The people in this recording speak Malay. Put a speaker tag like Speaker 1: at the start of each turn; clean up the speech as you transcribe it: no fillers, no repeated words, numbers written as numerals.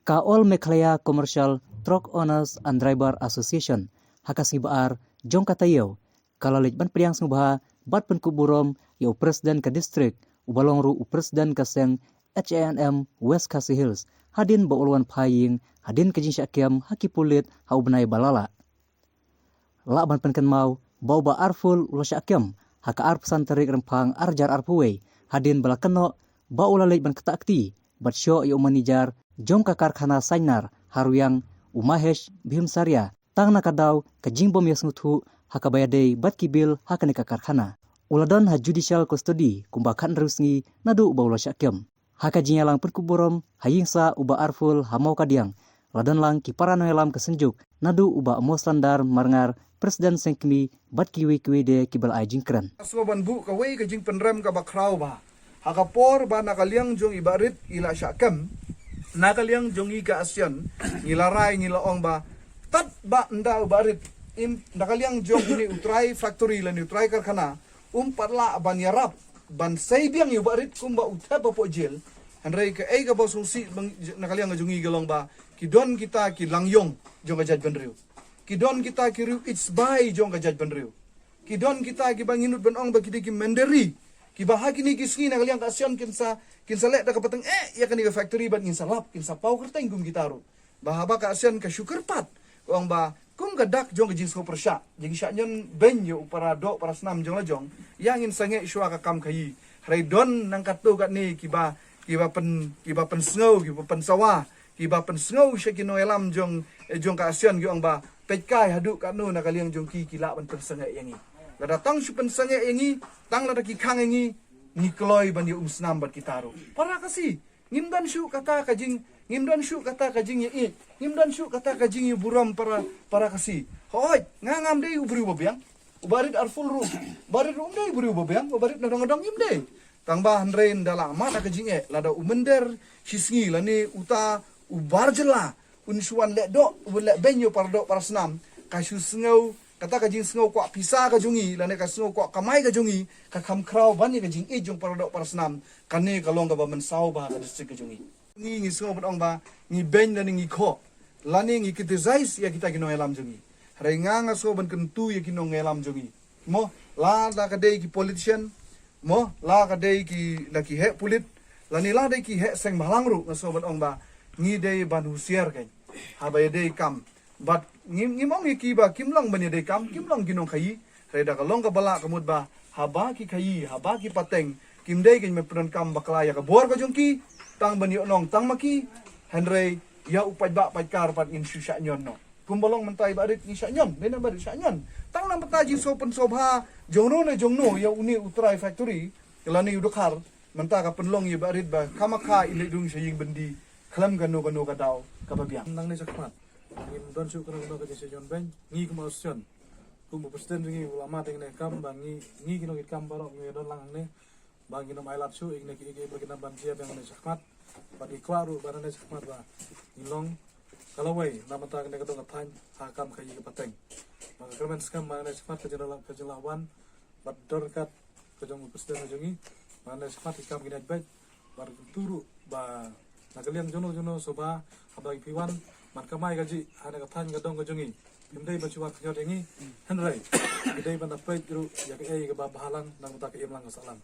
Speaker 1: Ka All Meghalaya Commercial Truck Owners and Driver Association hakasi baar jong katayo kalalit ban priang sumbaha bat penkuburom ya presiden ke distrik ubalong ru presiden ka seng HANM West Khasi Hills hadin baulwan paying hadin kejing syakiam haki pulit haubenai balala la ban penken mau bau ba arful ula syakiam haka ar pesan terik rempang arjar arpuwe hadin balakeno baulalit ban ketakti bat syo ya manager jom ka karkhana Sainar Haruyang Umahesh Bhimsarya tang nakadaw kajing bom yasnguthu hakabayadei bat kibil hakane ka karkhana uladon ha judicial custody kumbakan rusngi nadu baula syakyam hakajinya lang perkuburom hayingsa uba arful hamau kadiang ladon lang kiparano elam kesenjuk nadu uba moslandar marngar presiden sengkmi bat kiwi de kibal ai jingkran
Speaker 2: aswaban bu kawai kajing penrem ka bakrau ba hakapor ba nakaliang jong ibarit ila syakam nakaliang jongi ka asyan nilaray nilaong ba tat ba nda barit nakaliang jong ni utray factory lan utray karkhana patla ban yarap ban saybiang yu barit kumba utha po jel handrai ka ay ka ba susi nakaliang jongi galong ba kidon kita ki langyong jong ka jaj banriu kidon kita ki riu it's by jong ka jaj banriu kidon kita ki banginut banong ba kidi ki menderi ki bahagi ni kisni nakaliang ka asyan kinsa lek da kapateng ya kan ka factory ban kinsa lap kinsa pau kerteng gum gitaru bahaba ka asyan ka syukur pat kong ba kum gadak jong jing so persya jing sya nyon ben yo para do para snam jong la jong yang in sange syua ka kam kai redon nang katu kat ni kiba pen snow kiba pen sawa kiba pen snow syakino elam jong ka asyan gyong ba pekai hadu kat nu nakaliang jong ki kila ban pen sange yangi la datang sy pen sange yangi tang la ki khang yangi ni kloy ban yo snam bat kitaro para kasi ngimdan syu kata kajing ngimdan syu kata kajing ye ngimdan syu kata kajing ye buram para kasi hoy ngangam dei ubri bobiang ubarit arful ru barit rum dei ubri bobiang ubarit nadong-nadong im dei tang ba hanrein dala mata kajing lada umender sisngi lani uta ubar jela unsuan lek do ulek benyo para do para senam kasyu sengau kata kajing sengau kwa pisa kajungi lane ka sengau kwa kamai kajungi ka kham krau bani kajing jong para do para senam kane kalong ka ba mensau ba ka distrik kajungi ngi sengau padong ba ngi ben dan ngi kho lani ngi kitizais ya kita kino elam jungi renga nga so ban kentu ya kino elam jungi mo la da ka dei ki politician mo la ka dei ki la ki he pulit lani la dei ki he seng malangru nga so ban ba ngi dei ban husier kan habay dei kam but ngimong ikiba kimlang bani dei kam kimlang ginong kai reda kalong ka bala kamud ba haba ki kai haba ki pateng kim dei kin me pran kam baklaya ka bor ka jongki tang bani onong tang maki henry ya upaj ba pajkar pat ngin sya nyon no kumbalong mentai barit ni sya nyon dena barit sya nyon tang nang pataji sopen sobha jongno na jongno ya uni utrai factory kelani udukhar menta ka penlong ya barit ba kamakha ile dung saying bendi klam gano ka daw kababiang nang ni sakmat ngim don su kana ka jese jon ben ngi kuma usyon kum presiden ngi ulama teng ne kam bangi ngi kino kit kam barok ngi don lang ne bangi no mailat su igne ki ige bagina ban sia yang ne sakmat pati kwaru banane sakmat ba ilong kalawai nama ta ne ka tan hakam kai ke pateng maka kermen skam banane sakmat ke jelawan bad dorkat ke jong presiden jongi banane sakmat ikam gina baik bar turu ba nakaliang jono soba habagi piwan man kamai gaji hana ka tan gadong ka jongi imdei ba chuwa kyo dengi hanrai idei ban apai gru ya ke ba bahalang nang ta ke imlang salam